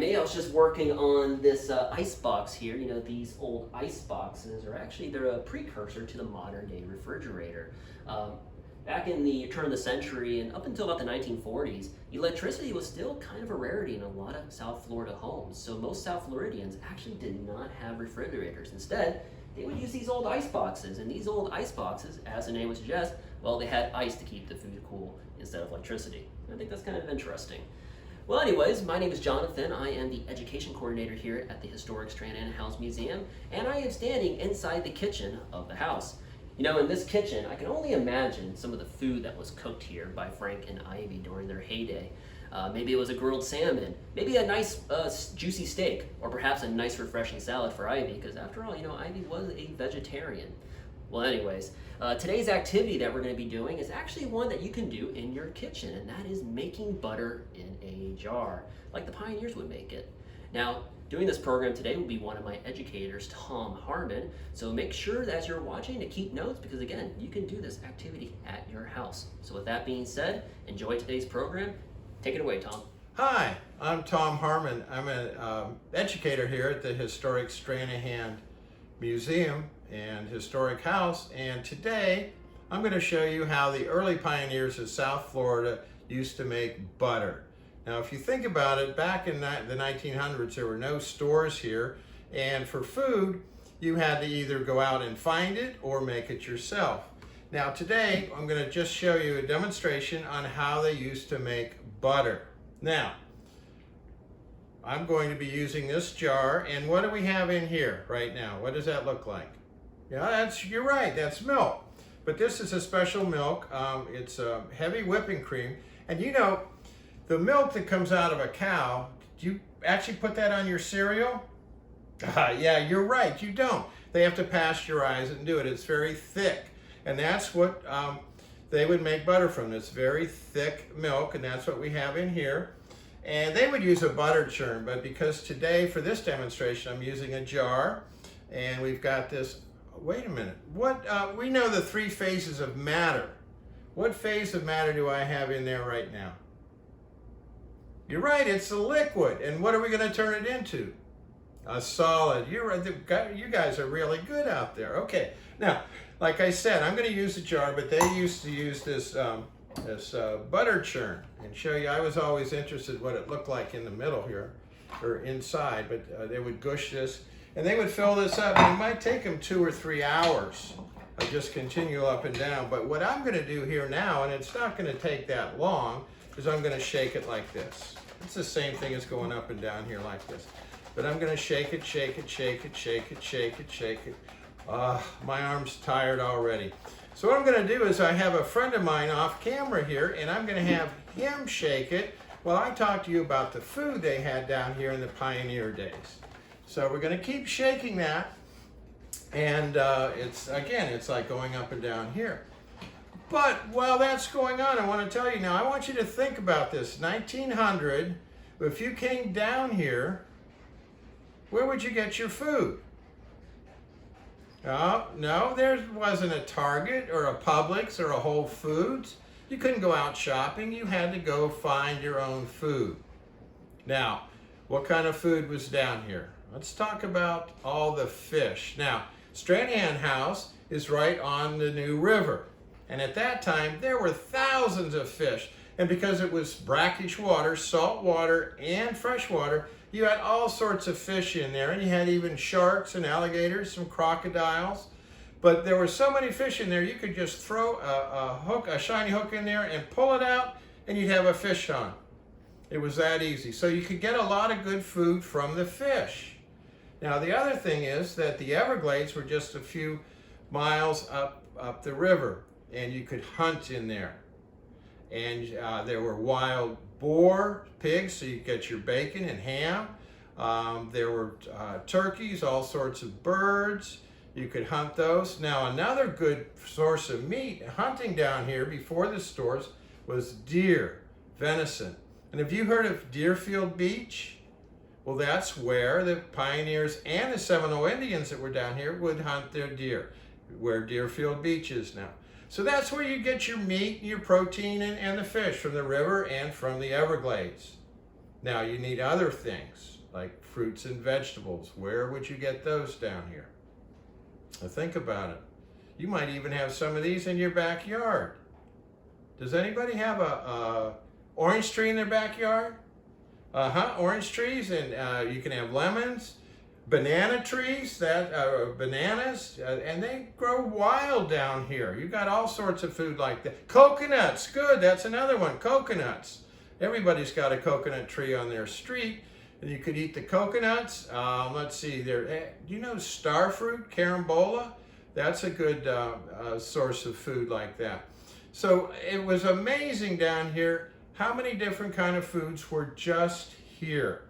me. I was just working on this ice box here. You know, these old ice boxes are actually, they're a precursor to the modern day refrigerator. Back in the turn of the century and up until about the 1940s, electricity was still kind of a rarity in a lot of South Florida homes. So most South Floridians actually did not have refrigerators. Instead, they would use these old ice boxes. And these old ice boxes, as the name would suggest, well, they had ice to keep the food cool instead of electricity. I think that's kind of interesting. Well, anyways, my name is Jonathan. I am the education coordinator here at the Historic Stranahan House Museum, and I am standing inside the kitchen of the house. You know, in this kitchen, I can only imagine some of the food that was cooked here by Frank and Ivy during their heyday. Maybe it was a grilled salmon, maybe a nice juicy steak, or perhaps a nice refreshing salad for Ivy, because after all, you know, Ivy was a vegetarian. Well, anyways, today's activity that we're going to be doing is actually one that you can do in your kitchen, and that is making butter in a jar, like the pioneers would make it. Now, doing this program today will be one of my educators, Tom Harmon, so make sure that as you're watching to keep notes, because again, you can do this activity at your house. So with that being said, enjoy today's program. Take it away, Tom. Hi, I'm Tom Harmon. I'm an educator here at the Historic Stranahan Museum and Historic House, and today I'm going to show you how the early pioneers of South Florida used to make butter. Now, if you think about it, back in the 1900s, there were no stores here, and for food, you had to either go out and find it or make it yourself. Now, today, I'm going to just show you a demonstration on how they used to make butter. Now, I'm going to be using this jar, and what do we have in here right now? What does that look like? Yeah, you're right, that's milk. But this is a special milk. It's a heavy whipping cream, and you know, the milk that comes out of a cow, do you actually put that on your cereal? Yeah, you're right, you don't. They have to pasteurize it and do it. It's very thick, and that's what they would make butter from, this very thick milk, and that's what we have in here. And they would use a butter churn, but because today, for this demonstration, I'm using a jar, and we've got this, wait a minute, we know the three phases of matter. What phase of matter do I have in there right now? You're right, it's a liquid. And what are we going to turn it into? A solid. You're right. You guys are really good out there. Okay. Now, like I said, I'm going to use a jar, but they used to use this butter churn, and show you. I was always interested what it looked like in the middle here, or inside. But they would gush this, and they would fill this up. And it might take them 2 or 3 hours. I just continue up and down. But what I'm going to do here now, and it's not going to take that long, is I'm going to shake it like this. It's the same thing as going up and down here like this. But I'm going to shake it, shake it, shake it, shake it, shake it, shake it. My arm's tired already. So what I'm going to do is I have a friend of mine off camera here, and I'm going to have him shake it while I talk to you about the food they had down here in the pioneer days. So we're going to keep shaking that, and it's like going up and down here. But while that's going on, I want to tell you now, I want you to think about this. 1900, if you came down here, where would you get your food? Oh, no, there wasn't a Target or a Publix or a Whole Foods. You couldn't go out shopping. You had to go find your own food. Now, what kind of food was down here? Let's talk about all the fish. Now, Stranahan House is right on the New River. And at that time, there were thousands of fish. And because it was brackish water, salt water, and fresh water, you had all sorts of fish in there. And you had even sharks and alligators, some crocodiles. But there were so many fish in there, you could just throw a shiny hook in there and pull it out, and you'd have a fish on. It was that easy. So you could get a lot of good food from the fish. Now, the other thing is that the Everglades were just a few miles up the river, and you could hunt in there. And there were wild boar, pigs, so you get your bacon and ham. There were turkeys, all sorts of birds. You could hunt those. Now, another good source of meat hunting down here before the stores was deer, venison. And have you heard of Deerfield Beach? Well, that's where the pioneers and the Seminole Indians that were down here would hunt their deer, where Deerfield Beach is now. So that's where you get your meat, your protein, and the fish from the river and from the Everglades. Now, you need other things. like fruits and vegetables. Where would you get those down here? Now think about it. You might even have some of these in your backyard. Does anybody have a orange tree in their backyard? Orange trees, and you can have lemons, banana trees, bananas, and they grow wild down here. You got all sorts of food like that. Coconuts, good, that's another one, coconuts. Everybody's got a coconut tree on their street, and you could eat the coconuts. Let's see, do you know star fruit, carambola? That's a good source of food like that. So it was amazing down here how many different kind of foods were just here,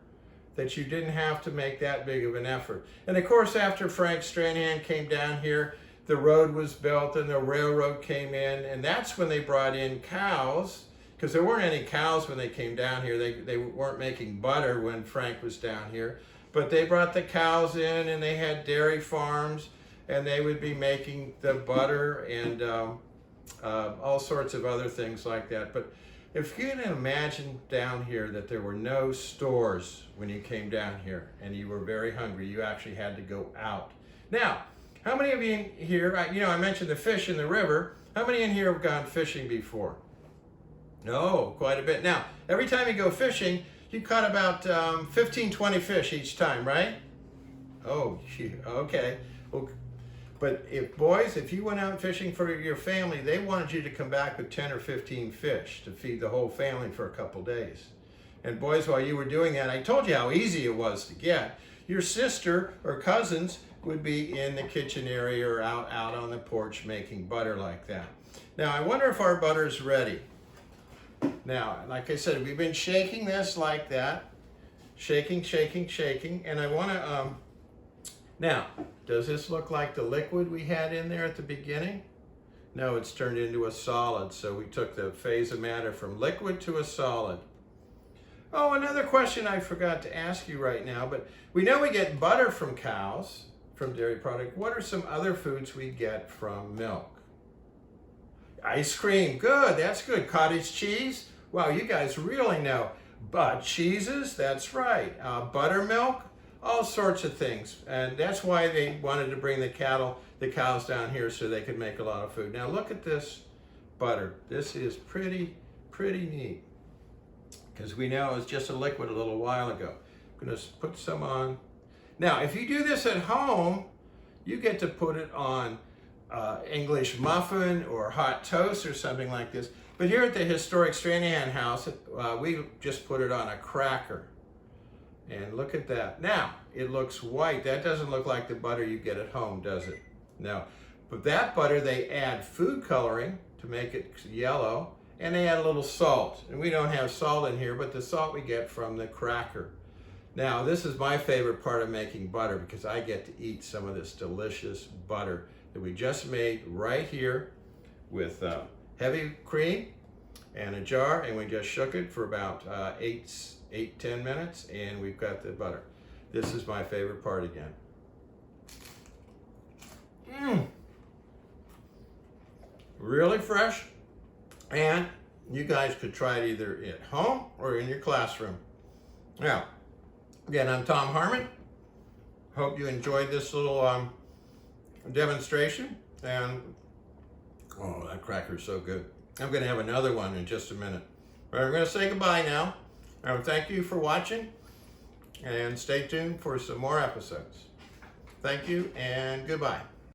that you didn't have to make that big of an effort. And of course, after Frank Stranahan came down here, the road was built and the railroad came in, and that's when they brought in cows, because there weren't any cows when they came down here. They weren't making butter when Frank was down here, but they brought the cows in, and they had dairy farms, and they would be making the butter and all sorts of other things like that. But if you can imagine down here that there were no stores when you came down here and you were very hungry, you actually had to go out. Now, how many of you in here, I mentioned the fish in the river. How many in here have gone fishing before? No, quite a bit. Now, every time you go fishing, you caught about 15, 20 fish each time, right? Oh, okay. Well, but if you went out fishing for your family, they wanted you to come back with 10 or 15 fish to feed the whole family for a couple days. And boys, while you were doing that, I told you how easy it was to get. Your sister or cousins would be in the kitchen area or out on the porch making butter like that. Now, I wonder if our butter's ready. Now, like I said, we've been shaking this like that. Shaking, shaking, shaking. And I want to, now, does this look like the liquid we had in there at the beginning? No, it's turned into a solid. So we took the phase of matter from liquid to a solid. Oh, another question I forgot to ask you right now, but we know we get butter from cows, from dairy product. What are some other foods we get from milk? Ice cream, good, that's good. Cottage cheese, wow, you guys really know. Cheeses, that's right. Buttermilk, all sorts of things. And that's why they wanted to bring the cows down here so they could make a lot of food. Now look at this butter. This is pretty neat, because we know it was just a liquid a little while ago. I'm gonna put some on. Now, if you do this at home, you get to put it on English muffin or hot toast or something like this. But here at the Historic Stranahan House, we just put it on a cracker. And look at that. Now, it looks white. That doesn't look like the butter you get at home, does it? No. But that butter, they add food coloring to make it yellow, and they add a little salt. And we don't have salt in here, but the salt we get from the cracker. Now, this is my favorite part of making butter, because I get to eat some of this delicious butter that we just made right here with heavy cream and a jar, and we just shook it for about 10 minutes, and we've got the butter. This is my favorite part again. Really fresh, and you guys could try it either at home or in your classroom. Now, again, I'm Tom Harmon. Hope you enjoyed this little demonstration, and oh, that cracker's so good. I'm going to have another one in just a minute. But I'm going to say goodbye now. Thank you for watching, and stay tuned for some more episodes. Thank you, and goodbye.